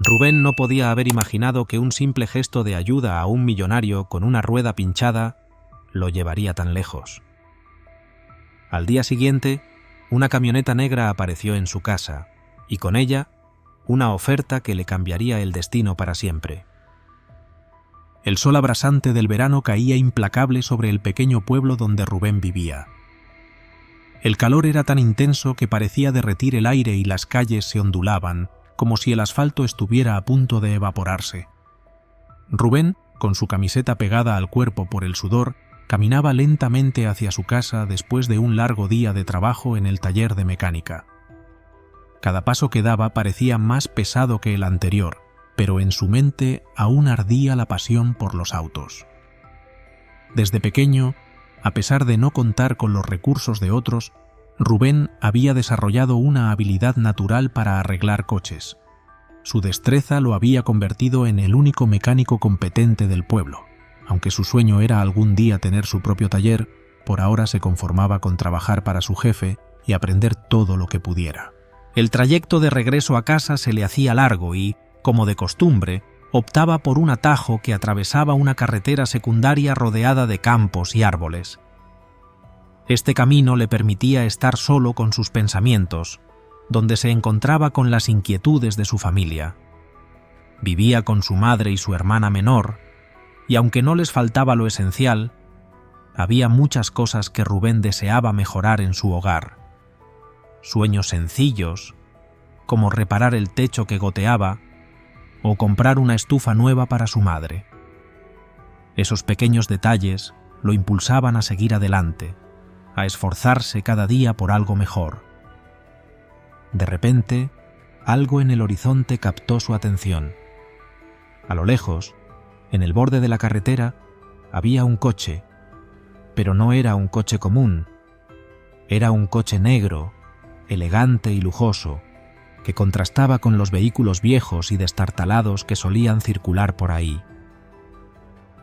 Rubén no podía haber imaginado que un simple gesto de ayuda a un millonario con una rueda pinchada lo llevaría tan lejos. Al día siguiente, una camioneta negra apareció en su casa, y con ella, una oferta que le cambiaría el destino para siempre. El sol abrasante del verano caía implacable sobre el pequeño pueblo donde Rubén vivía. El calor era tan intenso que parecía derretir el aire y las calles se ondulaban, como si el asfalto estuviera a punto de evaporarse. Rubén, con su camiseta pegada al cuerpo por el sudor, caminaba lentamente hacia su casa después de un largo día de trabajo en el taller de mecánica. Cada paso que daba parecía más pesado que el anterior, pero en su mente aún ardía la pasión por los autos. Desde pequeño, a pesar de no contar con los recursos de otros, Rubén había desarrollado una habilidad natural para arreglar coches. Su destreza lo había convertido en el único mecánico competente del pueblo. Aunque su sueño era algún día tener su propio taller, por ahora se conformaba con trabajar para su jefe y aprender todo lo que pudiera. El trayecto de regreso a casa se le hacía largo y, como de costumbre, optaba por un atajo que atravesaba una carretera secundaria rodeada de campos y árboles. Este camino le permitía estar solo con sus pensamientos, donde se encontraba con las inquietudes de su familia. Vivía con su madre y su hermana menor, y aunque no les faltaba lo esencial, había muchas cosas que Rubén deseaba mejorar en su hogar. Sueños sencillos, como reparar el techo que goteaba o comprar una estufa nueva para su madre. Esos pequeños detalles lo impulsaban a seguir adelante, a esforzarse cada día por algo mejor. De repente, algo en el horizonte captó su atención. A lo lejos, en el borde de la carretera, había un coche, pero no era un coche común. Era un coche negro, elegante y lujoso, que contrastaba con los vehículos viejos y destartalados que solían circular por ahí.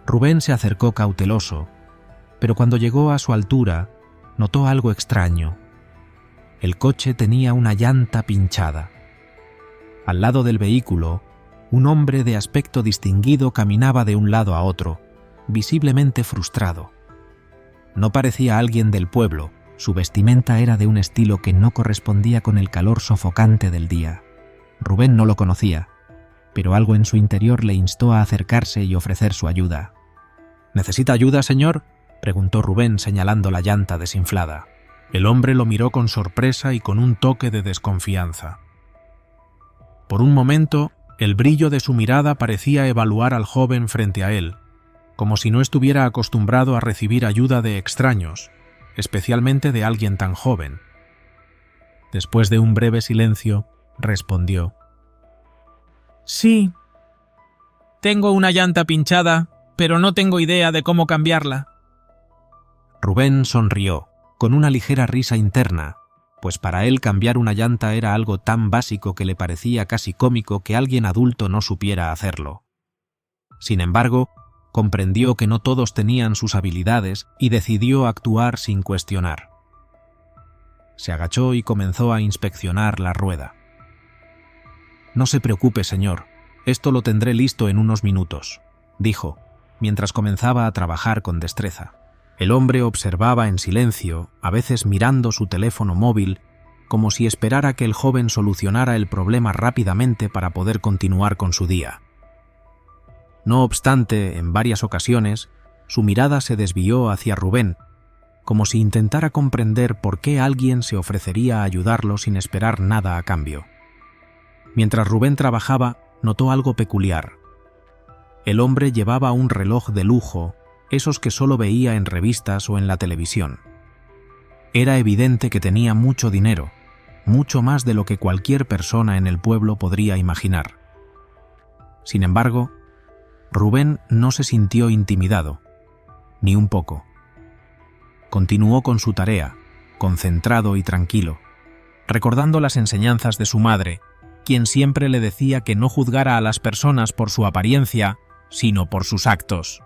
Rubén se acercó cauteloso, pero cuando llegó a su altura, notó algo extraño. El coche tenía una llanta pinchada. Al lado del vehículo, un hombre de aspecto distinguido caminaba de un lado a otro, visiblemente frustrado. No parecía alguien del pueblo. Su vestimenta era de un estilo que no correspondía con el calor sofocante del día. Rubén no lo conocía, pero algo en su interior le instó a acercarse y ofrecer su ayuda. ¿Necesita ayuda, señor?, preguntó Rubén señalando la llanta desinflada. El hombre lo miró con sorpresa y con un toque de desconfianza. Por un momento, el brillo de su mirada parecía evaluar al joven frente a él, como si no estuviera acostumbrado a recibir ayuda de extraños, especialmente de alguien tan joven. Después de un breve silencio, respondió: «Sí, tengo una llanta pinchada, pero no tengo idea de cómo cambiarla». Rubén sonrió, con una ligera risa interna, pues para él cambiar una llanta era algo tan básico que le parecía casi cómico que alguien adulto no supiera hacerlo. Sin embargo, comprendió que no todos tenían sus habilidades y decidió actuar sin cuestionar. Se agachó y comenzó a inspeccionar la rueda. «No se preocupe, señor, esto lo tendré listo en unos minutos», dijo, mientras comenzaba a trabajar con destreza. El hombre observaba en silencio, a veces mirando su teléfono móvil, como si esperara que el joven solucionara el problema rápidamente para poder continuar con su día. No obstante, en varias ocasiones, su mirada se desvió hacia Rubén, como si intentara comprender por qué alguien se ofrecería a ayudarlo sin esperar nada a cambio. Mientras Rubén trabajaba, notó algo peculiar. El hombre llevaba un reloj de lujo, esos que solo veía en revistas o en la televisión. Era evidente que tenía mucho dinero, mucho más de lo que cualquier persona en el pueblo podría imaginar. Sin embargo, Rubén no se sintió intimidado, ni un poco. Continuó con su tarea, concentrado y tranquilo, recordando las enseñanzas de su madre, quien siempre le decía que no juzgara a las personas por su apariencia, sino por sus actos.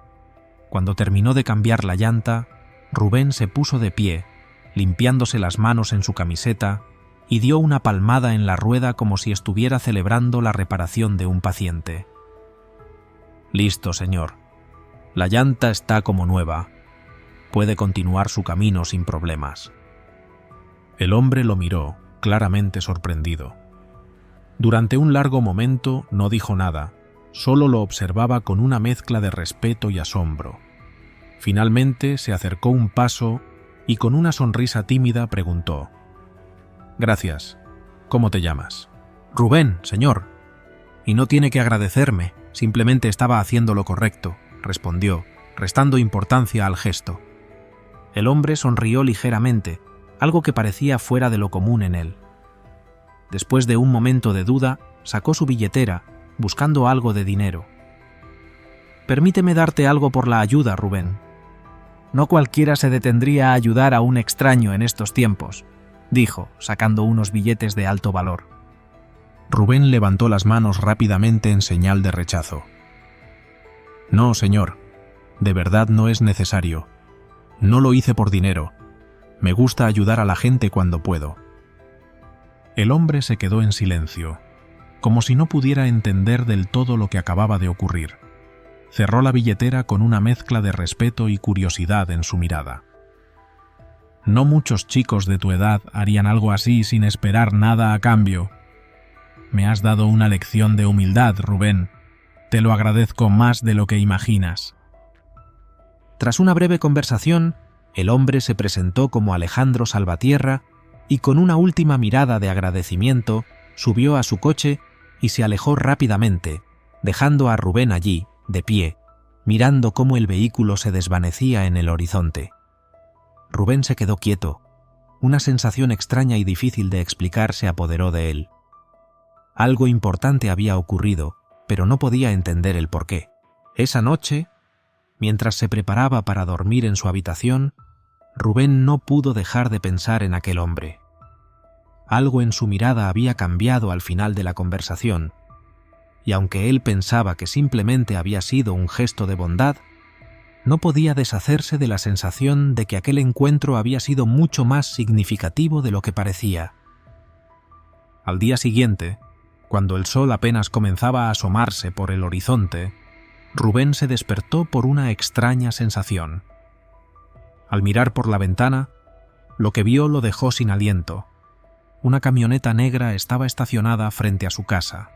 Cuando terminó de cambiar la llanta, Rubén se puso de pie, limpiándose las manos en su camiseta y dio una palmada en la rueda como si estuviera celebrando la reparación de un paciente. «Listo, señor. La llanta está como nueva. Puede continuar su camino sin problemas». El hombre lo miró, claramente sorprendido. Durante un largo momento no dijo nada, solo lo observaba con una mezcla de respeto y asombro. Finalmente se acercó un paso y con una sonrisa tímida preguntó: «Gracias. ¿Cómo te llamas?» «Rubén, señor. Y no tiene que agradecerme, simplemente estaba haciendo lo correcto», respondió, restando importancia al gesto. El hombre sonrió ligeramente, algo que parecía fuera de lo común en él. Después de un momento de duda, sacó su billetera, buscando algo de dinero. «Permíteme darte algo por la ayuda, Rubén. No cualquiera se detendría a ayudar a un extraño en estos tiempos», dijo, sacando unos billetes de alto valor. Rubén levantó las manos rápidamente en señal de rechazo. «No, señor. De verdad no es necesario. No lo hice por dinero. Me gusta ayudar a la gente cuando puedo». El hombre se quedó en silencio, como si no pudiera entender del todo lo que acababa de ocurrir. Cerró la billetera con una mezcla de respeto y curiosidad en su mirada. «No muchos chicos de tu edad harían algo así sin esperar nada a cambio. Me has dado una lección de humildad, Rubén. Te lo agradezco más de lo que imaginas». Tras una breve conversación, el hombre se presentó como Alejandro Salvatierra y con una última mirada de agradecimiento subió a su coche y se alejó rápidamente, dejando a Rubén allí, de pie, mirando cómo el vehículo se desvanecía en el horizonte. Rubén se quedó quieto. Una sensación extraña y difícil de explicar se apoderó de él. Algo importante había ocurrido, pero no podía entender el porqué. Esa noche, mientras se preparaba para dormir en su habitación, Rubén no pudo dejar de pensar en aquel hombre. Algo en su mirada había cambiado al final de la conversación, y aunque él pensaba que simplemente había sido un gesto de bondad, no podía deshacerse de la sensación de que aquel encuentro había sido mucho más significativo de lo que parecía. Al día siguiente, cuando el sol apenas comenzaba a asomarse por el horizonte, Rubén se despertó por una extraña sensación. Al mirar por la ventana, lo que vio lo dejó sin aliento. Una camioneta negra estaba estacionada frente a su casa.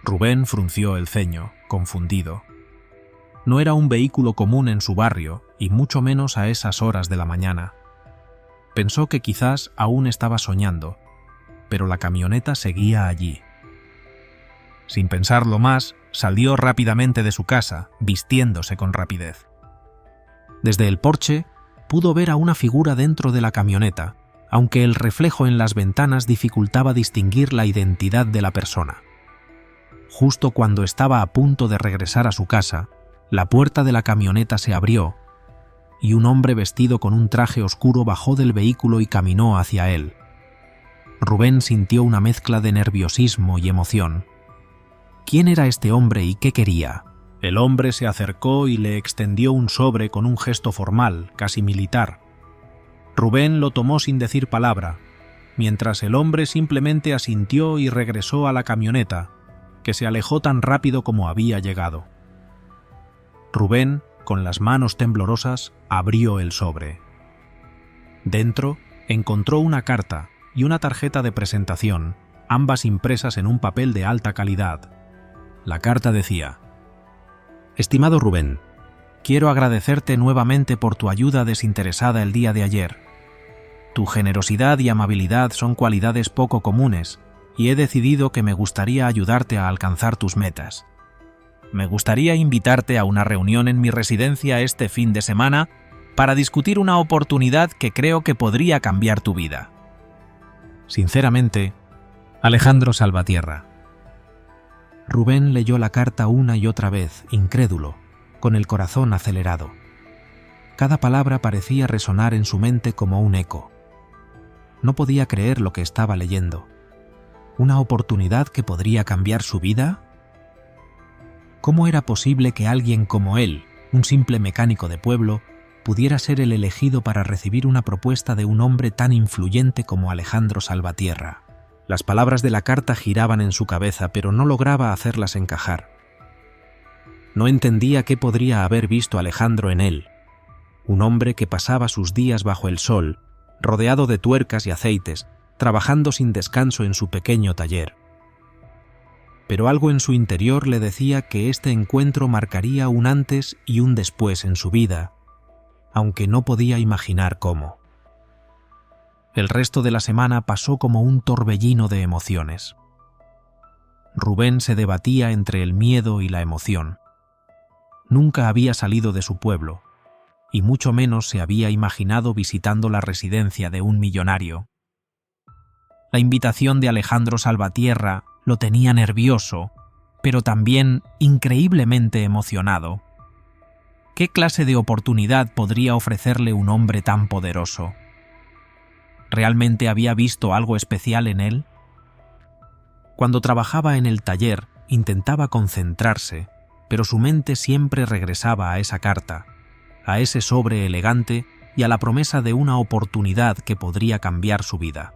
Rubén frunció el ceño, confundido. No era un vehículo común en su barrio, y mucho menos a esas horas de la mañana. Pensó que quizás aún estaba soñando, pero la camioneta seguía allí. Sin pensarlo más, salió rápidamente de su casa, vistiéndose con rapidez. Desde el porche, pudo ver a una figura dentro de la camioneta, aunque el reflejo en las ventanas dificultaba distinguir la identidad de la persona. Justo cuando estaba a punto de regresar a su casa, la puerta de la camioneta se abrió, y un hombre vestido con un traje oscuro bajó del vehículo y caminó hacia él. Rubén sintió una mezcla de nerviosismo y emoción. ¿Quién era este hombre y qué quería? El hombre se acercó y le extendió un sobre con un gesto formal, casi militar. Rubén lo tomó sin decir palabra, mientras el hombre simplemente asintió y regresó a la camioneta, que se alejó tan rápido como había llegado. Rubén, con las manos temblorosas, abrió el sobre. Dentro encontró una carta y una tarjeta de presentación, ambas impresas en un papel de alta calidad. La carta decía: «Estimado Rubén, quiero agradecerte nuevamente por tu ayuda desinteresada el día de ayer. Tu generosidad y amabilidad son cualidades poco comunes, y he decidido que me gustaría ayudarte a alcanzar tus metas. Me gustaría invitarte a una reunión en mi residencia este fin de semana para discutir una oportunidad que creo que podría cambiar tu vida. Sinceramente, Alejandro Salvatierra». Rubén leyó la carta una y otra vez, incrédulo, con el corazón acelerado. Cada palabra parecía resonar en su mente como un eco. No podía creer lo que estaba leyendo. ¿Una oportunidad que podría cambiar su vida? ¿Cómo era posible que alguien como él, un simple mecánico de pueblo, pudiera ser el elegido para recibir una propuesta de un hombre tan influyente como Alejandro Salvatierra. Las palabras de la carta giraban en su cabeza, pero no lograba hacerlas encajar. No entendía qué podría haber visto Alejandro en él, un hombre que pasaba sus días bajo el sol, rodeado de tuercas y aceites, trabajando sin descanso en su pequeño taller. Pero algo en su interior le decía que este encuentro marcaría un antes y un después en su vida, aunque no podía imaginar cómo. El resto de la semana pasó como un torbellino de emociones. Rubén se debatía entre el miedo y la emoción. Nunca había salido de su pueblo, y mucho menos se había imaginado visitando la residencia de un millonario. La invitación de Alejandro Salvatierra lo tenía nervioso, pero también increíblemente emocionado. ¿Qué clase de oportunidad podría ofrecerle un hombre tan poderoso? ¿Realmente había visto algo especial en él? Cuando trabajaba en el taller, intentaba concentrarse, pero su mente siempre regresaba a esa carta, a ese sobre elegante y a la promesa de una oportunidad que podría cambiar su vida.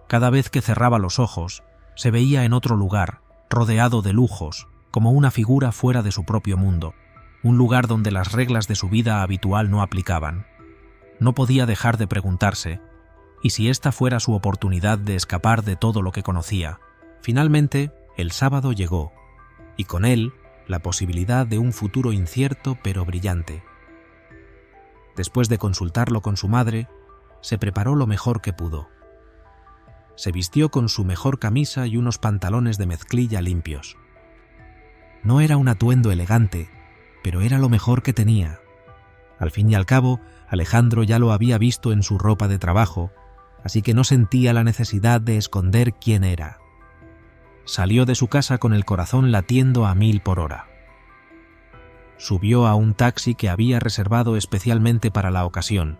Cada vez que cerraba los ojos, se veía en otro lugar, rodeado de lujos, como una figura fuera de su propio mundo, un lugar donde las reglas de su vida habitual no aplicaban. No podía dejar de preguntarse, ¿y si esta fuera su oportunidad de escapar de todo lo que conocía? Finalmente, el sábado llegó, y con él, la posibilidad de un futuro incierto pero brillante. Después de consultarlo con su madre, se preparó lo mejor que pudo. Se vistió con su mejor camisa y unos pantalones de mezclilla limpios. No era un atuendo elegante, pero era lo mejor que tenía. Al fin y al cabo, Alejandro ya lo había visto en su ropa de trabajo, así que no sentía la necesidad de esconder quién era. Salió de su casa con el corazón latiendo a 1000 por hora. Subió a un taxi que había reservado especialmente para la ocasión.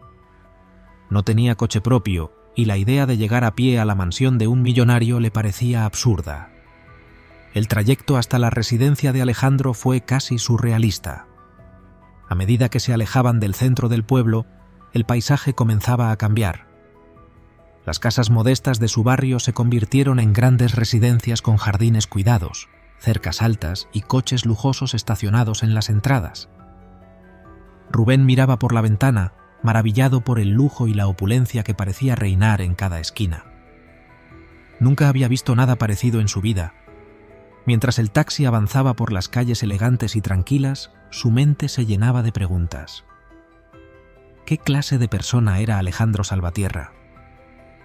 No tenía coche propio, y la idea de llegar a pie a la mansión de un millonario le parecía absurda. El trayecto hasta la residencia de Alejandro fue casi surrealista. A medida que se alejaban del centro del pueblo, el paisaje comenzaba a cambiar. Las casas modestas de su barrio se convirtieron en grandes residencias con jardines cuidados, cercas altas y coches lujosos estacionados en las entradas. Rubén miraba por la ventana, maravillado por el lujo y la opulencia que parecía reinar en cada esquina. Nunca había visto nada parecido en su vida. Mientras el taxi avanzaba por las calles elegantes y tranquilas, su mente se llenaba de preguntas. ¿Qué clase de persona era Alejandro Salvatierra?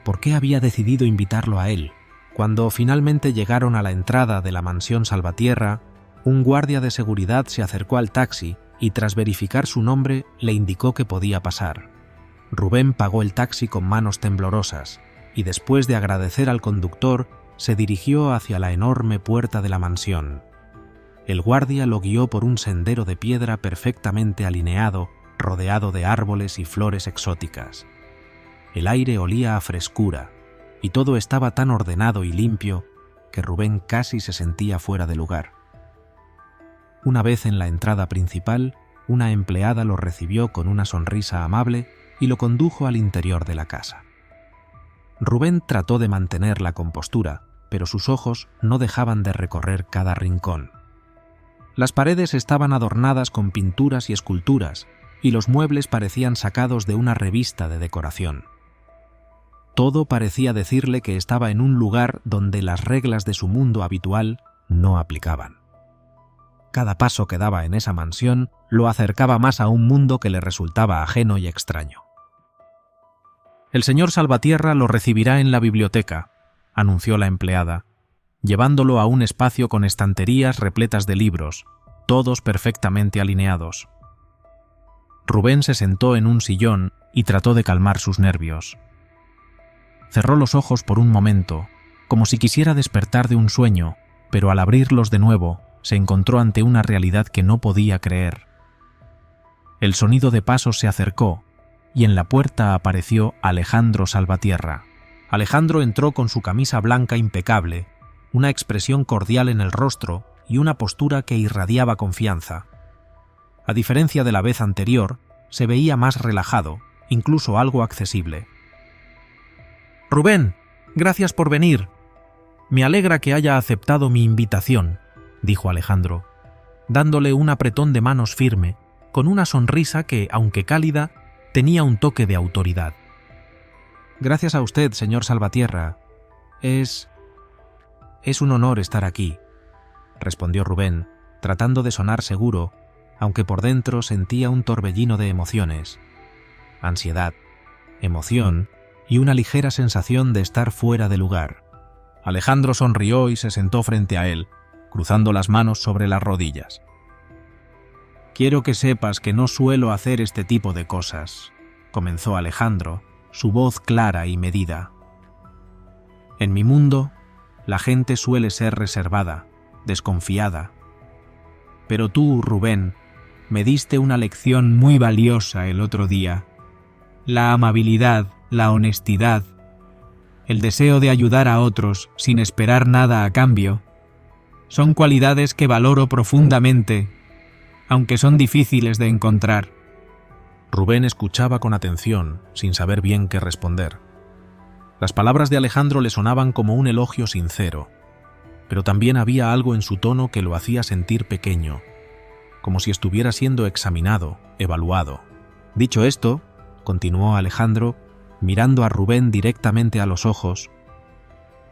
¿Por qué había decidido invitarlo a él? Cuando finalmente llegaron a la entrada de la mansión Salvatierra, un guardia de seguridad se acercó al taxi y tras verificar su nombre le indicó que podía pasar. Rubén pagó el taxi con manos temblorosas y después de agradecer al conductor se dirigió hacia la enorme puerta de la mansión. El guardia lo guió por un sendero de piedra perfectamente alineado, rodeado de árboles y flores exóticas. El aire olía a frescura y todo estaba tan ordenado y limpio que Rubén casi se sentía fuera de lugar. Una vez en la entrada principal, una empleada lo recibió con una sonrisa amable y lo condujo al interior de la casa. Rubén trató de mantener la compostura, pero sus ojos no dejaban de recorrer cada rincón. Las paredes estaban adornadas con pinturas y esculturas, y los muebles parecían sacados de una revista de decoración. Todo parecía decirle que estaba en un lugar donde las reglas de su mundo habitual no aplicaban. Cada paso que daba en esa mansión lo acercaba más a un mundo que le resultaba ajeno y extraño. «El señor Salvatierra lo recibirá en la biblioteca», anunció la empleada, llevándolo a un espacio con estanterías repletas de libros, todos perfectamente alineados. Rubén se sentó en un sillón y trató de calmar sus nervios. Cerró los ojos por un momento, como si quisiera despertar de un sueño, pero al abrirlos de nuevo, se encontró ante una realidad que no podía creer. El sonido de pasos se acercó, y en la puerta apareció Alejandro Salvatierra. Alejandro entró con su camisa blanca impecable, una expresión cordial en el rostro y una postura que irradiaba confianza. A diferencia de la vez anterior, se veía más relajado, incluso algo accesible. «Rubén, gracias por venir. Me alegra que haya aceptado mi invitación», dijo Alejandro, dándole un apretón de manos firme, con una sonrisa que, aunque cálida, tenía un toque de autoridad. «Gracias a usted, señor Salvatierra. Es un honor estar aquí», respondió Rubén, tratando de sonar seguro, aunque por dentro sentía un torbellino de emociones. Ansiedad, emoción y una ligera sensación de estar fuera de lugar. Alejandro sonrió y se sentó frente a él, cruzando las manos sobre las rodillas. «Quiero que sepas que no suelo hacer este tipo de cosas», comenzó Alejandro, su voz clara y medida. «En mi mundo, la gente suele ser reservada, desconfiada. Pero tú, Rubén, me diste una lección muy valiosa el otro día. La amabilidad, la honestidad, el deseo de ayudar a otros sin esperar nada a cambio, son cualidades que valoro profundamente, aunque son difíciles de encontrar». Rubén escuchaba con atención, sin saber bien qué responder. Las palabras de Alejandro le sonaban como un elogio sincero, pero también había algo en su tono que lo hacía sentir pequeño, como si estuviera siendo examinado, evaluado. Dicho esto, continuó Alejandro, mirando a Rubén directamente a los ojos,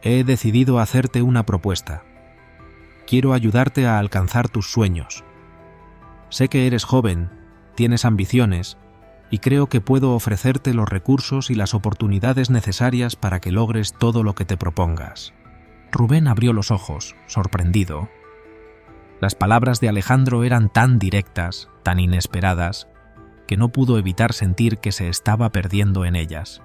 he decidido hacerte una propuesta. Quiero ayudarte a alcanzar tus sueños. Sé que eres joven, tienes ambiciones, y creo que puedo ofrecerte los recursos y las oportunidades necesarias para que logres todo lo que te propongas. Rubén abrió los ojos, sorprendido. Las palabras de Alejandro eran tan directas, tan inesperadas, que no pudo evitar sentir que se estaba perdiendo en ellas.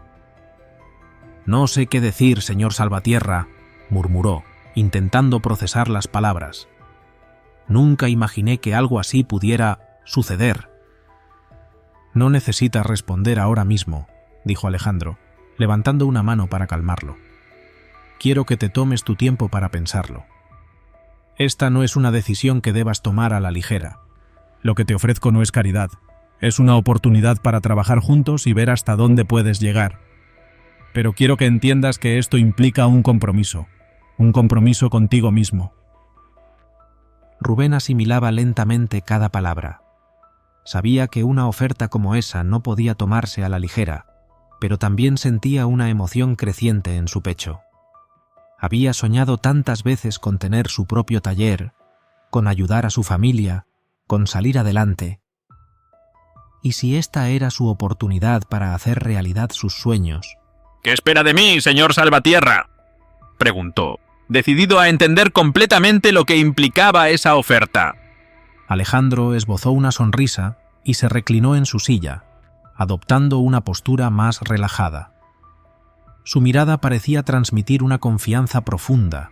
«No sé qué decir, señor Salvatierra», murmuró, intentando procesar las palabras. «Nunca imaginé que algo así pudiera suceder». «No necesitas responder ahora mismo», dijo Alejandro, levantando una mano para calmarlo. «Quiero que te tomes tu tiempo para pensarlo. Esta no es una decisión que debas tomar a la ligera. Lo que te ofrezco no es caridad. Es una oportunidad para trabajar juntos y ver hasta dónde puedes llegar. Pero quiero que entiendas que esto implica un compromiso contigo mismo». Rubén asimilaba lentamente cada palabra. Sabía que una oferta como esa no podía tomarse a la ligera, pero también sentía una emoción creciente en su pecho. Había soñado tantas veces con tener su propio taller, con ayudar a su familia, con salir adelante. ¿Y si esta era su oportunidad para hacer realidad sus sueños? «¿Qué espera de mí, señor Salvatierra?», preguntó, decidido a entender completamente lo que implicaba esa oferta. Alejandro esbozó una sonrisa y se reclinó en su silla, adoptando una postura más relajada. Su mirada parecía transmitir una confianza profunda,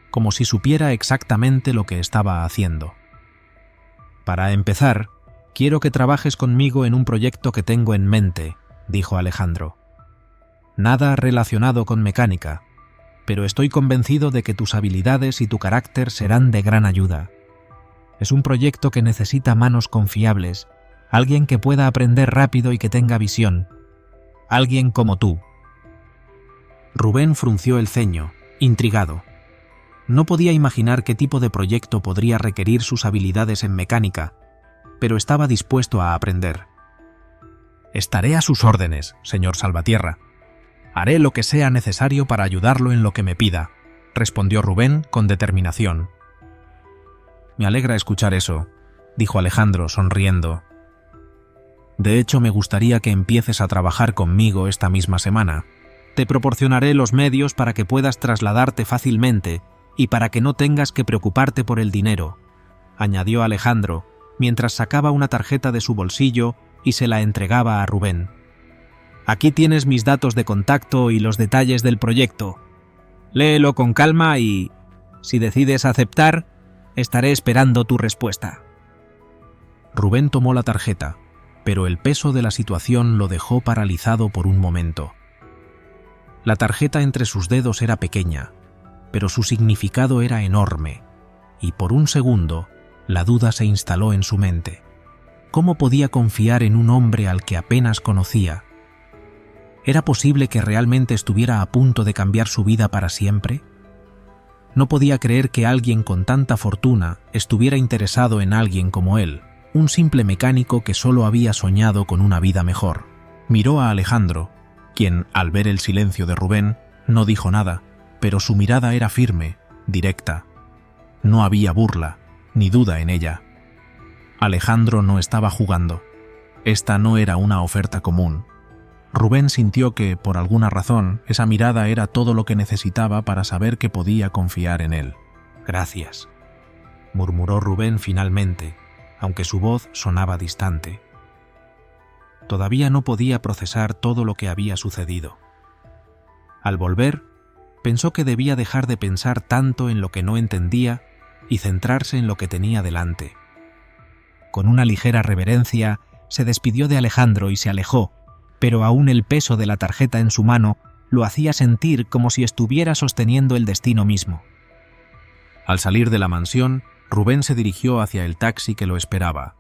como si supiera exactamente lo que estaba haciendo. «Para empezar, quiero que trabajes conmigo en un proyecto que tengo en mente», dijo Alejandro. «Nada relacionado con mecánica, pero estoy convencido de que tus habilidades y tu carácter serán de gran ayuda. Es un proyecto que necesita manos confiables, alguien que pueda aprender rápido y que tenga visión. Alguien como tú». Rubén frunció el ceño, intrigado. No podía imaginar qué tipo de proyecto podría requerir sus habilidades en mecánica, pero estaba dispuesto a aprender. «Estaré a sus órdenes, señor Salvatierra. Haré lo que sea necesario para ayudarlo en lo que me pida», respondió Rubén con determinación. «Me alegra escuchar eso», dijo Alejandro sonriendo. «De hecho, me gustaría que empieces a trabajar conmigo esta misma semana. Te proporcionaré los medios para que puedas trasladarte fácilmente y para que no tengas que preocuparte por el dinero», añadió Alejandro, mientras sacaba una tarjeta de su bolsillo y se la entregaba a Rubén. «Aquí tienes mis datos de contacto y los detalles del proyecto. Léelo con calma y, si decides aceptar, estaré esperando tu respuesta». Rubén tomó la tarjeta, pero el peso de la situación lo dejó paralizado por un momento. La tarjeta entre sus dedos era pequeña, pero su significado era enorme, y por un segundo la duda se instaló en su mente. ¿Cómo podía confiar en un hombre al que apenas conocía? ¿Era posible que realmente estuviera a punto de cambiar su vida para siempre? No podía creer que alguien con tanta fortuna estuviera interesado en alguien como él, un simple mecánico que solo había soñado con una vida mejor. Miró a Alejandro, quien, al ver el silencio de Rubén, no dijo nada, pero su mirada era firme, directa. No había burla, ni duda en ella. Alejandro no estaba jugando. Esta no era una oferta común. Rubén sintió que, por alguna razón, esa mirada era todo lo que necesitaba para saber que podía confiar en él. «Gracias», murmuró Rubén finalmente, aunque su voz sonaba distante. Todavía no podía procesar todo lo que había sucedido. Al volver, pensó que debía dejar de pensar tanto en lo que no entendía y centrarse en lo que tenía delante. Con una ligera reverencia, se despidió de Alejandro y se alejó, pero aún el peso de la tarjeta en su mano lo hacía sentir como si estuviera sosteniendo el destino mismo. Al salir de la mansión, Rubén se dirigió hacia el taxi que lo esperaba.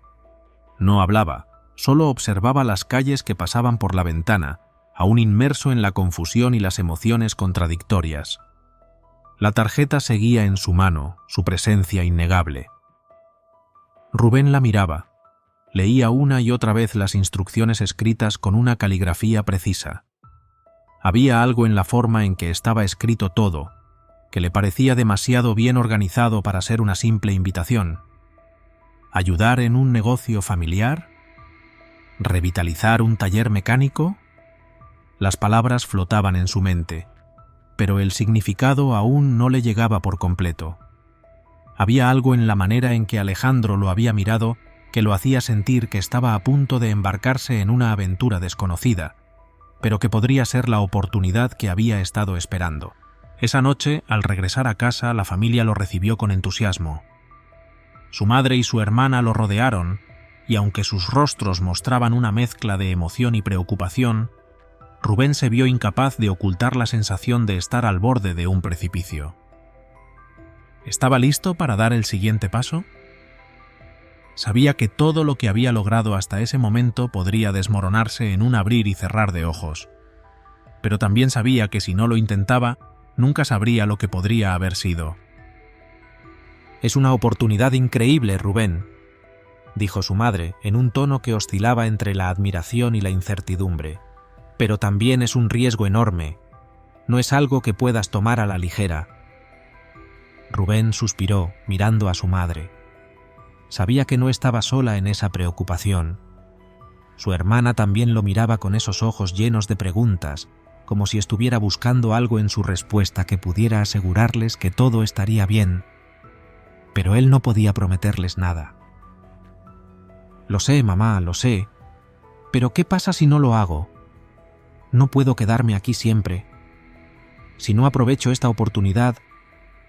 No hablaba, solo observaba las calles que pasaban por la ventana, aún inmerso en la confusión y las emociones contradictorias. La tarjeta seguía en su mano, su presencia innegable. Rubén la miraba. Leía una y otra vez las instrucciones escritas con una caligrafía precisa. Había algo en la forma en que estaba escrito todo, que le parecía demasiado bien organizado para ser una simple invitación. ¿Ayudar en un negocio familiar? ¿Revitalizar un taller mecánico? Las palabras flotaban en su mente, pero el significado aún no le llegaba por completo. Había algo en la manera en que Alejandro lo había mirado que lo hacía sentir que estaba a punto de embarcarse en una aventura desconocida, pero que podría ser la oportunidad que había estado esperando. Esa noche, al regresar a casa, la familia lo recibió con entusiasmo. Su madre y su hermana lo rodearon, y aunque sus rostros mostraban una mezcla de emoción y preocupación, Rubén se vio incapaz de ocultar la sensación de estar al borde de un precipicio. ¿Estaba listo para dar el siguiente paso? Sabía que todo lo que había logrado hasta ese momento podría desmoronarse en un abrir y cerrar de ojos, pero también sabía que si no lo intentaba, nunca sabría lo que podría haber sido. «Es una oportunidad increíble, Rubén», dijo su madre en un tono que oscilaba entre la admiración y la incertidumbre. «Pero también es un riesgo enorme. No es algo que puedas tomar a la ligera». Rubén suspiró, mirando a su madre. Sabía que no estaba sola en esa preocupación. Su hermana también lo miraba con esos ojos llenos de preguntas, como si estuviera buscando algo en su respuesta que pudiera asegurarles que todo estaría bien. Pero él no podía prometerles nada. «Lo sé, mamá, lo sé. Pero ¿qué pasa si no lo hago? No puedo quedarme aquí siempre. Si no aprovecho esta oportunidad,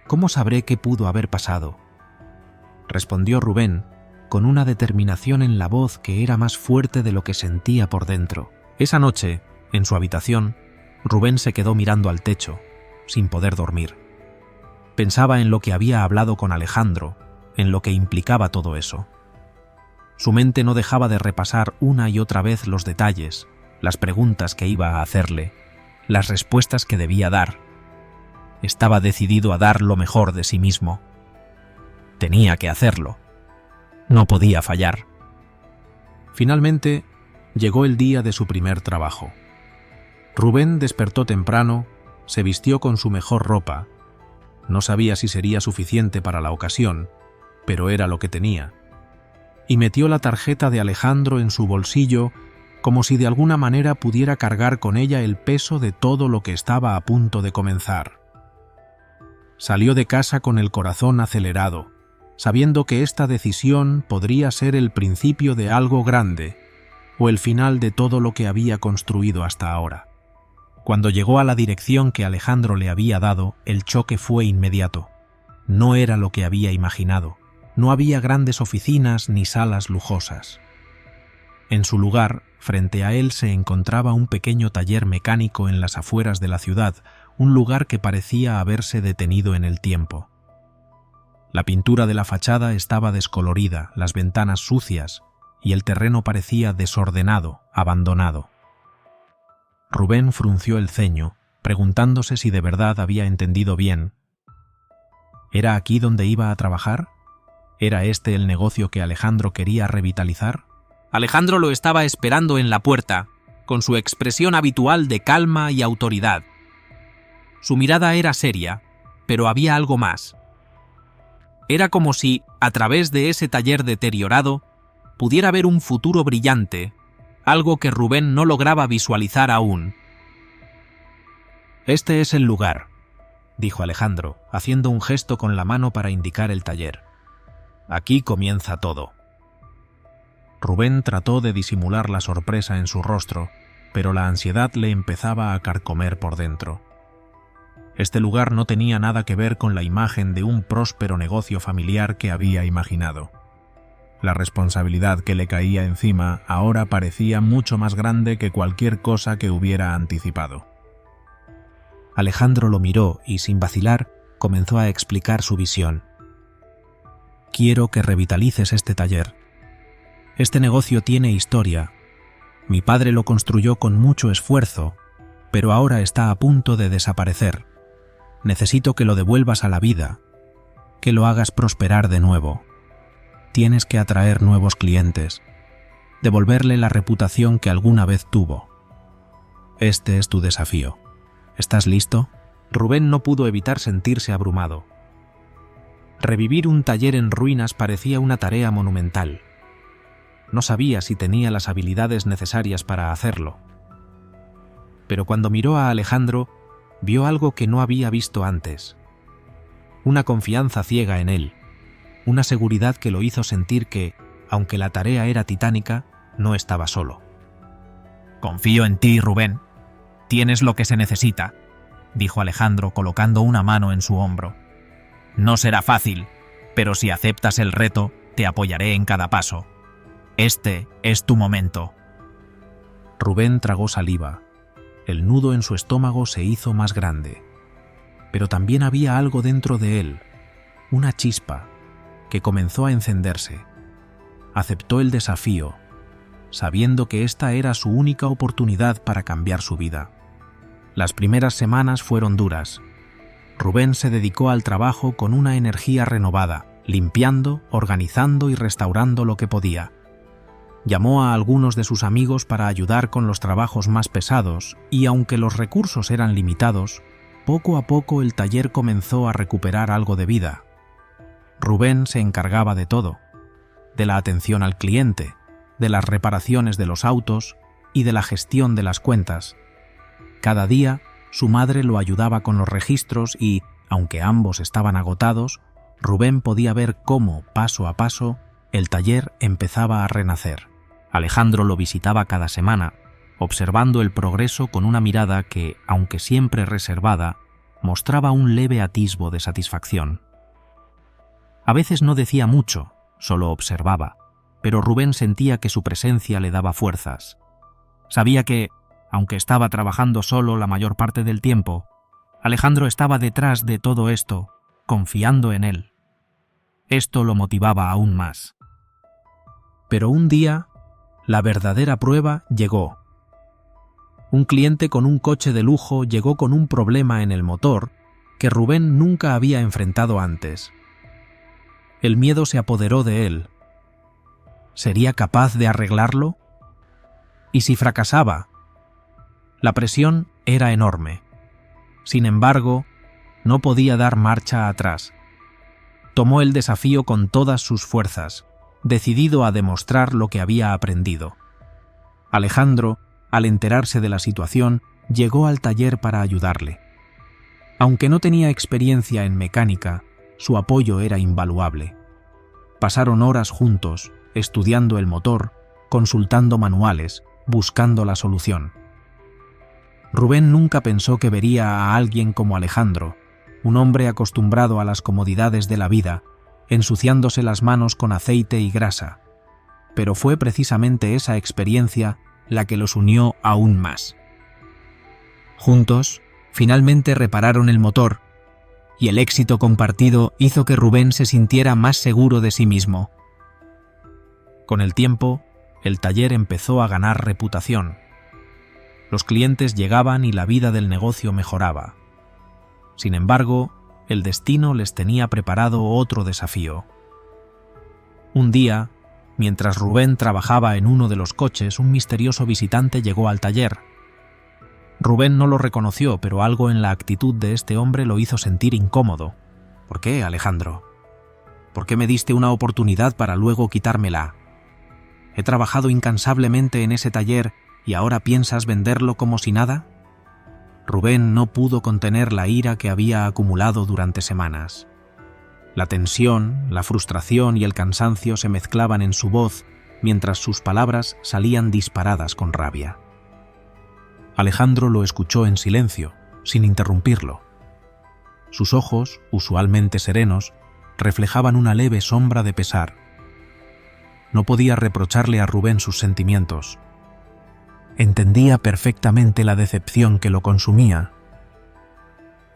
¿cómo sabré qué pudo haber pasado?», respondió Rubén, con una determinación en la voz que era más fuerte de lo que sentía por dentro. Esa noche, en su habitación, Rubén se quedó mirando al techo, sin poder dormir. Pensaba en lo que había hablado con Alejandro, en lo que implicaba todo eso. Su mente no dejaba de repasar una y otra vez los detalles, las preguntas que iba a hacerle, las respuestas que debía dar. Estaba decidido a dar lo mejor de sí mismo. Tenía que hacerlo. No podía fallar. Finalmente, llegó el día de su primer trabajo. Rubén despertó temprano, se vistió con su mejor ropa. No sabía si sería suficiente para la ocasión, pero era lo que tenía. Y metió la tarjeta de Alejandro en su bolsillo como si de alguna manera pudiera cargar con ella el peso de todo lo que estaba a punto de comenzar. Salió de casa con el corazón acelerado, sabiendo que esta decisión podría ser el principio de algo grande o el final de todo lo que había construido hasta ahora. Cuando llegó a la dirección que Alejandro le había dado, el choque fue inmediato. No era lo que había imaginado. No había grandes oficinas ni salas lujosas. En su lugar, frente a él se encontraba un pequeño taller mecánico en las afueras de la ciudad, un lugar que parecía haberse detenido en el tiempo. La pintura de la fachada estaba descolorida, las ventanas sucias, y el terreno parecía desordenado, abandonado. Rubén frunció el ceño, preguntándose si de verdad había entendido bien. ¿Era aquí donde iba a trabajar? ¿Era este el negocio que Alejandro quería revitalizar? Alejandro lo estaba esperando en la puerta, con su expresión habitual de calma y autoridad. Su mirada era seria, pero había algo más. Era como si, a través de ese taller deteriorado, pudiera ver un futuro brillante, algo que Rubén no lograba visualizar aún. «Este es el lugar», dijo Alejandro, haciendo un gesto con la mano para indicar el taller. «Aquí comienza todo». Rubén trató de disimular la sorpresa en su rostro, pero la ansiedad le empezaba a carcomer por dentro. Este lugar no tenía nada que ver con la imagen de un próspero negocio familiar que había imaginado. La responsabilidad que le caía encima ahora parecía mucho más grande que cualquier cosa que hubiera anticipado. Alejandro lo miró y, sin vacilar, comenzó a explicar su visión. «Quiero que revitalices este taller. Este negocio tiene historia. Mi padre lo construyó con mucho esfuerzo, pero ahora está a punto de desaparecer. Necesito que lo devuelvas a la vida, que lo hagas prosperar de nuevo. Tienes que atraer nuevos clientes, devolverle la reputación que alguna vez tuvo. Este es tu desafío. ¿Estás listo?» Rubén no pudo evitar sentirse abrumado. Revivir un taller en ruinas parecía una tarea monumental. No sabía si tenía las habilidades necesarias para hacerlo. Pero cuando miró a Alejandro, vio algo que no había visto antes. Una confianza ciega en él, una seguridad que lo hizo sentir que, aunque la tarea era titánica, no estaba solo. «Confío en ti, Rubén. Tienes lo que se necesita», dijo Alejandro colocando una mano en su hombro. «No será fácil, pero si aceptas el reto, te apoyaré en cada paso. Este es tu momento». Rubén tragó saliva. El nudo en su estómago se hizo más grande. Pero también había algo dentro de él, una chispa, que comenzó a encenderse. Aceptó el desafío, sabiendo que esta era su única oportunidad para cambiar su vida. Las primeras semanas fueron duras. Rubén se dedicó al trabajo con una energía renovada, limpiando, organizando y restaurando lo que podía. Llamó a algunos de sus amigos para ayudar con los trabajos más pesados y, aunque los recursos eran limitados, poco a poco el taller comenzó a recuperar algo de vida. Rubén se encargaba de todo, de la atención al cliente, de las reparaciones de los autos y de la gestión de las cuentas. Cada día, su madre lo ayudaba con los registros y, aunque ambos estaban agotados, Rubén podía ver cómo, paso a paso, el taller empezaba a renacer. Alejandro lo visitaba cada semana, observando el progreso con una mirada que, aunque siempre reservada, mostraba un leve atisbo de satisfacción. A veces no decía mucho, solo observaba, pero Rubén sentía que su presencia le daba fuerzas. Sabía que, aunque estaba trabajando solo la mayor parte del tiempo, Alejandro estaba detrás de todo esto, confiando en él. Esto lo motivaba aún más. Pero un día, la verdadera prueba llegó. Un cliente con un coche de lujo llegó con un problema en el motor que Rubén nunca había enfrentado antes. El miedo se apoderó de él. ¿Sería capaz de arreglarlo? ¿Y si fracasaba? La presión era enorme. Sin embargo, no podía dar marcha atrás. Tomó el desafío con todas sus fuerzas, decidido a demostrar lo que había aprendido. Alejandro, al enterarse de la situación, llegó al taller para ayudarle. Aunque no tenía experiencia en mecánica, su apoyo era invaluable. Pasaron horas juntos, estudiando el motor, consultando manuales, buscando la solución. Rubén nunca pensó que vería a alguien como Alejandro, un hombre acostumbrado a las comodidades de la vida, ensuciándose las manos con aceite y grasa. Pero fue precisamente esa experiencia la que los unió aún más. Juntos, finalmente repararon el motor, y el éxito compartido hizo que Rubén se sintiera más seguro de sí mismo. Con el tiempo, el taller empezó a ganar reputación. Los clientes llegaban y la vida del negocio mejoraba. Sin embargo, el destino les tenía preparado otro desafío. Un día, mientras Rubén trabajaba en uno de los coches, un misterioso visitante llegó al taller. Rubén no lo reconoció, pero algo en la actitud de este hombre lo hizo sentir incómodo. ¿Por qué, Alejandro? ¿Por qué me diste una oportunidad para luego quitármela? He trabajado incansablemente en ese taller y ahora piensas venderlo como si nada. Rubén no pudo contener la ira que había acumulado durante semanas. La tensión, la frustración y el cansancio se mezclaban en su voz mientras sus palabras salían disparadas con rabia. Alejandro lo escuchó en silencio, sin interrumpirlo. Sus ojos, usualmente serenos, reflejaban una leve sombra de pesar. No podía reprocharle a Rubén sus sentimientos. Entendía perfectamente la decepción que lo consumía.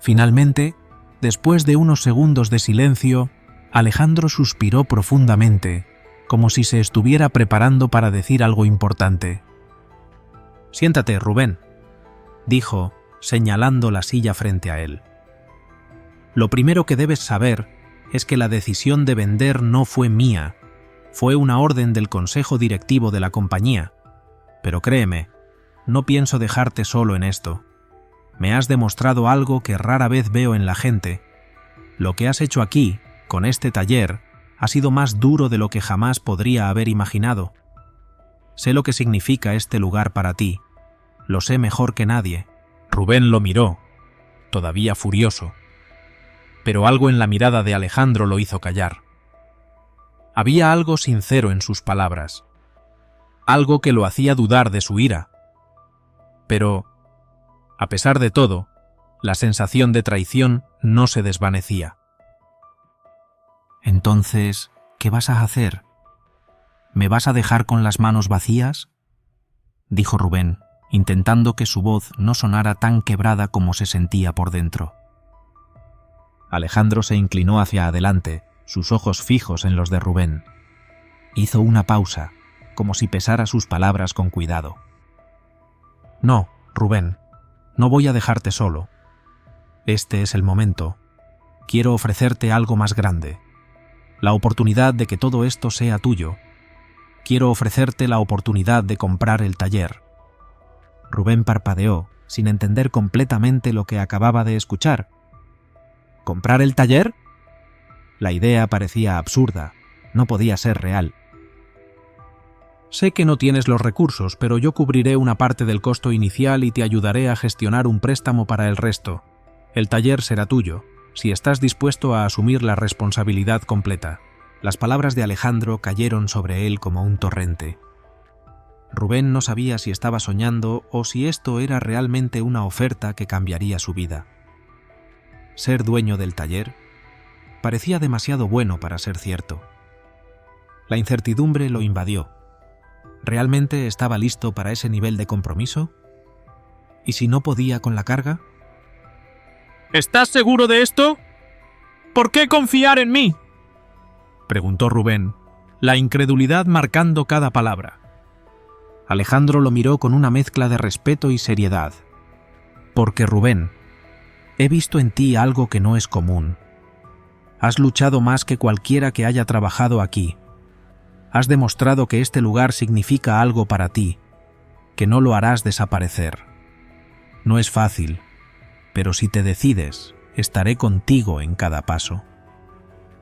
Finalmente, después de unos segundos de silencio, Alejandro suspiró profundamente, como si se estuviera preparando para decir algo importante. «Siéntate, Rubén», dijo, señalando la silla frente a él. «Lo primero que debes saber es que la decisión de vender no fue mía, fue una orden del consejo directivo de la compañía. Pero créeme, no pienso dejarte solo en esto. Me has demostrado algo que rara vez veo en la gente. Lo que has hecho aquí, con este taller, ha sido más duro de lo que jamás podría haber imaginado. Sé lo que significa este lugar para ti. Lo sé mejor que nadie». Rubén lo miró, todavía furioso. Pero algo en la mirada de Alejandro lo hizo callar. Había algo sincero en sus palabras, algo que lo hacía dudar de su ira. Pero, a pesar de todo, la sensación de traición no se desvanecía. «Entonces, ¿qué vas a hacer? ¿Me vas a dejar con las manos vacías?», dijo Rubén, intentando que su voz no sonara tan quebrada como se sentía por dentro. Alejandro se inclinó hacia adelante, sus ojos fijos en los de Rubén. Hizo una pausa, como si pesara sus palabras con cuidado. «No, Rubén, no voy a dejarte solo. Este es el momento. Quiero ofrecerte algo más grande. La oportunidad de que todo esto sea tuyo. Quiero ofrecerte la oportunidad de comprar el taller». Rubén parpadeó, sin entender completamente lo que acababa de escuchar. ¿Comprar el taller? La idea parecía absurda, no podía ser real. «Sé que no tienes los recursos, pero yo cubriré una parte del costo inicial y te ayudaré a gestionar un préstamo para el resto. El taller será tuyo, si estás dispuesto a asumir la responsabilidad completa». Las palabras de Alejandro cayeron sobre él como un torrente. Rubén no sabía si estaba soñando o si esto era realmente una oferta que cambiaría su vida. Ser dueño del taller parecía demasiado bueno para ser cierto. La incertidumbre lo invadió. ¿Realmente estaba listo para ese nivel de compromiso? ¿Y si no podía con la carga? ¿Estás seguro de esto? ¿Por qué confiar en mí?, preguntó Rubén, la incredulidad marcando cada palabra. Alejandro lo miró con una mezcla de respeto y seriedad. «Porque, Rubén, he visto en ti algo que no es común. Has luchado más que cualquiera que haya trabajado aquí. Has demostrado que este lugar significa algo para ti, que no lo harás desaparecer. No es fácil, pero si te decides, estaré contigo en cada paso.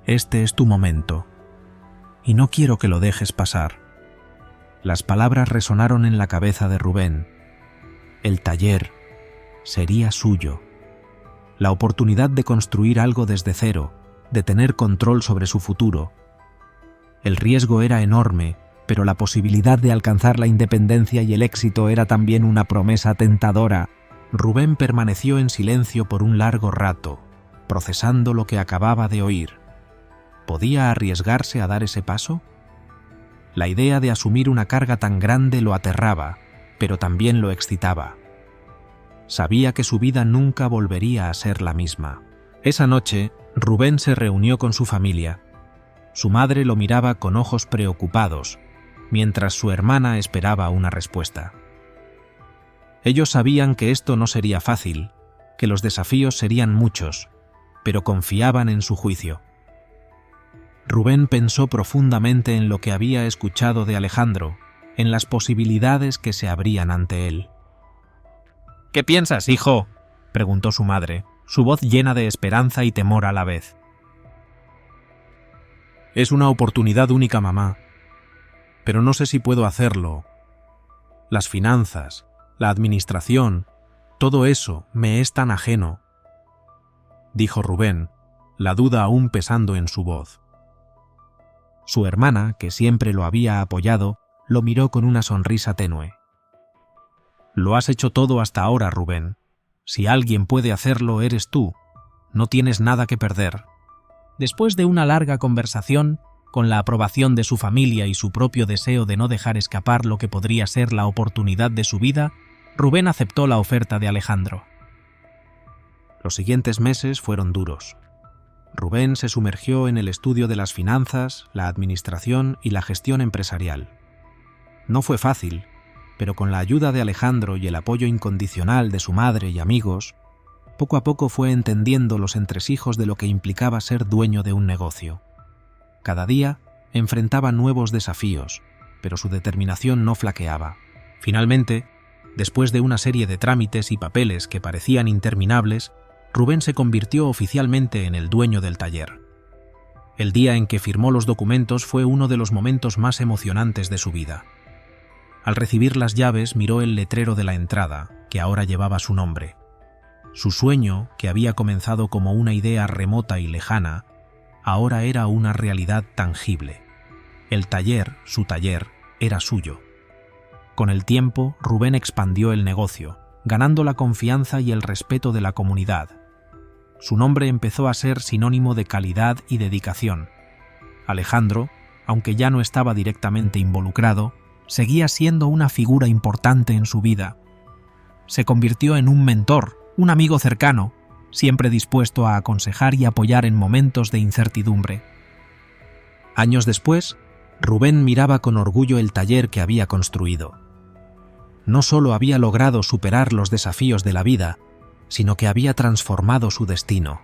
Este es tu momento, y no quiero que lo dejes pasar». Las palabras resonaron en la cabeza de Rubén. El taller sería suyo. La oportunidad de construir algo desde cero, de tener control sobre su futuro. El riesgo era enorme, pero la posibilidad de alcanzar la independencia y el éxito era también una promesa tentadora. Rubén permaneció en silencio por un largo rato, procesando lo que acababa de oír. ¿Podía arriesgarse a dar ese paso? La idea de asumir una carga tan grande lo aterraba, pero también lo excitaba. Sabía que su vida nunca volvería a ser la misma. Esa noche, Rubén se reunió con su familia. Su madre lo miraba con ojos preocupados, mientras su hermana esperaba una respuesta. Ellos sabían que esto no sería fácil, que los desafíos serían muchos, pero confiaban en su juicio. Rubén pensó profundamente en lo que había escuchado de Alejandro, en las posibilidades que se abrían ante él. ¿Qué piensas, hijo?, preguntó su madre, su voz llena de esperanza y temor a la vez. Es una oportunidad única, mamá, pero no sé si puedo hacerlo. Las finanzas, la administración, todo eso me es tan ajeno, dijo Rubén, la duda aún pesando en su voz. Su hermana, que siempre lo había apoyado, lo miró con una sonrisa tenue. Lo has hecho todo hasta ahora, Rubén. Si alguien puede hacerlo, eres tú. No tienes nada que perder. Después de una larga conversación, con la aprobación de su familia y su propio deseo de no dejar escapar lo que podría ser la oportunidad de su vida, Rubén aceptó la oferta de Alejandro. Los siguientes meses fueron duros. Rubén se sumergió en el estudio de las finanzas, la administración y la gestión empresarial. No fue fácil, pero con la ayuda de Alejandro y el apoyo incondicional de su madre y amigos, poco a poco fue entendiendo los entresijos de lo que implicaba ser dueño de un negocio. Cada día enfrentaba nuevos desafíos, pero su determinación no flaqueaba. Finalmente, después de una serie de trámites y papeles que parecían interminables, Rubén se convirtió oficialmente en el dueño del taller. El día en que firmó los documentos fue uno de los momentos más emocionantes de su vida. Al recibir las llaves miró el letrero de la entrada, que ahora llevaba su nombre. Su sueño, que había comenzado como una idea remota y lejana, ahora era una realidad tangible. El taller, su taller, era suyo. Con el tiempo, Rubén expandió el negocio, ganando la confianza y el respeto de la comunidad. Su nombre empezó a ser sinónimo de calidad y dedicación. Alejandro, aunque ya no estaba directamente involucrado, seguía siendo una figura importante en su vida. Se convirtió en un mentor, un amigo cercano, siempre dispuesto a aconsejar y apoyar en momentos de incertidumbre. Años después, Rubén miraba con orgullo el taller que había construido. No solo había logrado superar los desafíos de la vida, sino que había transformado su destino.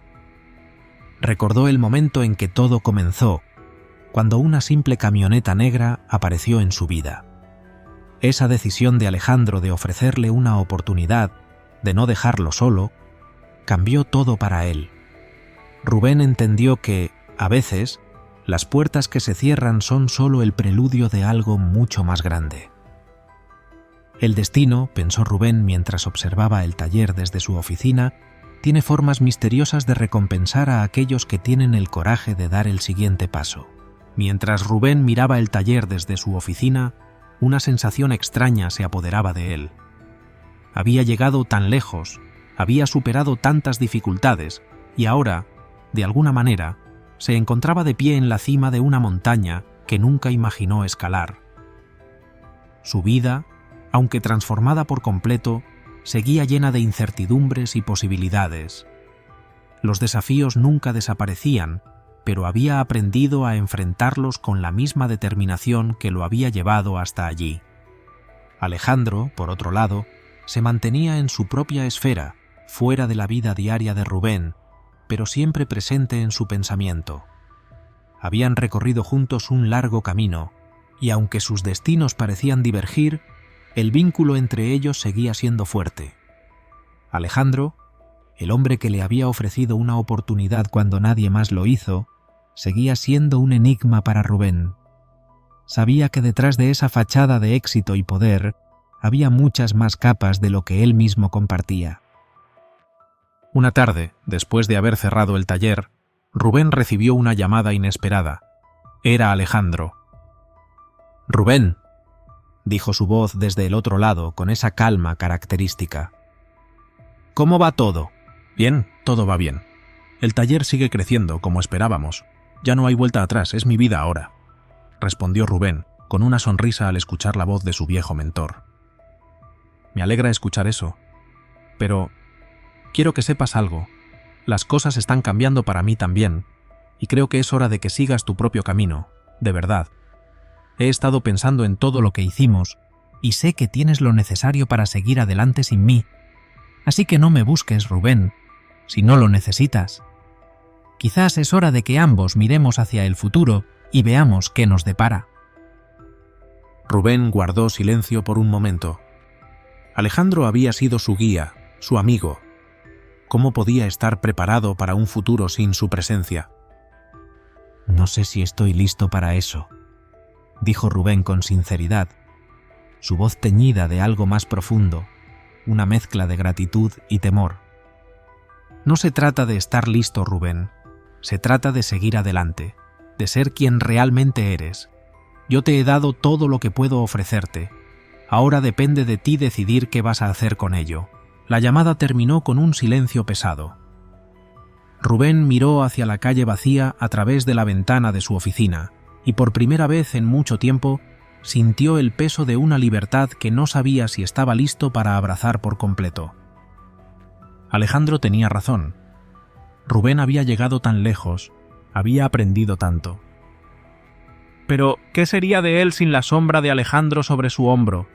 Recordó el momento en que todo comenzó, cuando una simple camioneta negra apareció en su vida. Esa decisión de Alejandro de ofrecerle una oportunidad, de no dejarlo solo, cambió todo para él. Rubén entendió que, a veces, las puertas que se cierran son solo el preludio de algo mucho más grande. El destino, pensó Rubén mientras observaba el taller desde su oficina, tiene formas misteriosas de recompensar a aquellos que tienen el coraje de dar el siguiente paso. Mientras Rubén miraba el taller desde su oficina, una sensación extraña se apoderaba de él. Había llegado tan lejos, había superado tantas dificultades, y ahora, de alguna manera, se encontraba de pie en la cima de una montaña que nunca imaginó escalar. Su vida, aunque transformada por completo, seguía llena de incertidumbres y posibilidades. Los desafíos nunca desaparecían, pero había aprendido a enfrentarlos con la misma determinación que lo había llevado hasta allí. Alejandro, por otro lado, se mantenía en su propia esfera, fuera de la vida diaria de Rubén, pero siempre presente en su pensamiento. Habían recorrido juntos un largo camino, y aunque sus destinos parecían divergir, el vínculo entre ellos seguía siendo fuerte. Alejandro, el hombre que le había ofrecido una oportunidad cuando nadie más lo hizo, seguía siendo un enigma para Rubén. Sabía que detrás de esa fachada de éxito y poder había muchas más capas de lo que él mismo compartía. Una tarde, después de haber cerrado el taller, Rubén recibió una llamada inesperada. Era Alejandro. «Rubén», dijo su voz desde el otro lado con esa calma característica. «¿Cómo va todo?» «Bien, todo va bien. El taller sigue creciendo como esperábamos. Ya no hay vuelta atrás, es mi vida ahora», respondió Rubén, con una sonrisa al escuchar la voz de su viejo mentor. «Me alegra escuchar eso. Pero quiero que sepas algo. Las cosas están cambiando para mí también, y creo que es hora de que sigas tu propio camino, de verdad. He estado pensando en todo lo que hicimos y sé que tienes lo necesario para seguir adelante sin mí. Así que no me busques, Rubén, si no lo necesitas. Quizás es hora de que ambos miremos hacia el futuro y veamos qué nos depara. Rubén guardó silencio por un momento. Alejandro había sido su guía, su amigo. ¿Cómo podía estar preparado para un futuro sin su presencia? No sé si estoy listo para eso, dijo Rubén con sinceridad, su voz teñida de algo más profundo, una mezcla de gratitud y temor. No se trata de estar listo, Rubén. Se trata de seguir adelante, de ser quien realmente eres. Yo te he dado todo lo que puedo ofrecerte. Ahora depende de ti decidir qué vas a hacer con ello. La llamada terminó con un silencio pesado. Rubén miró hacia la calle vacía a través de la ventana de su oficina y por primera vez en mucho tiempo sintió el peso de una libertad que no sabía si estaba listo para abrazar por completo. Alejandro tenía razón. Rubén había llegado tan lejos, había aprendido tanto. Pero, ¿qué sería de él sin la sombra de Alejandro sobre su hombro?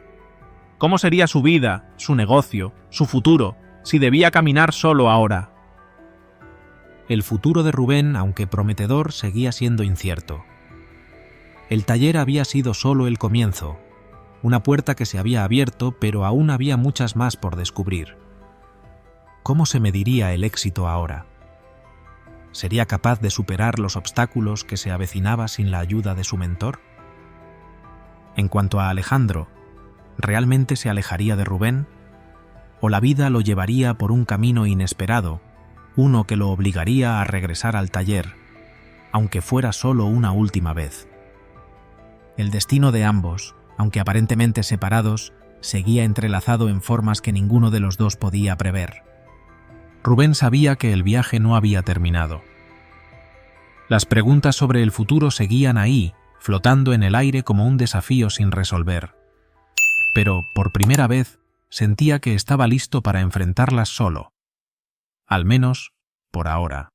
¿Cómo sería su vida, su negocio, su futuro, si debía caminar solo ahora? El futuro de Rubén, aunque prometedor, seguía siendo incierto. El taller había sido solo el comienzo, una puerta que se había abierto, pero aún había muchas más por descubrir. ¿Cómo se mediría el éxito ahora? ¿Sería capaz de superar los obstáculos que se avecinaba sin la ayuda de su mentor? En cuanto a Alejandro, ¿realmente se alejaría de Rubén? ¿O la vida lo llevaría por un camino inesperado, uno que lo obligaría a regresar al taller, aunque fuera solo una última vez? El destino de ambos, aunque aparentemente separados, seguía entrelazado en formas que ninguno de los dos podía prever. Rubén sabía que el viaje no había terminado. Las preguntas sobre el futuro seguían ahí, flotando en el aire como un desafío sin resolver. Pero, por primera vez, sentía que estaba listo para enfrentarlas solo. Al menos, por ahora.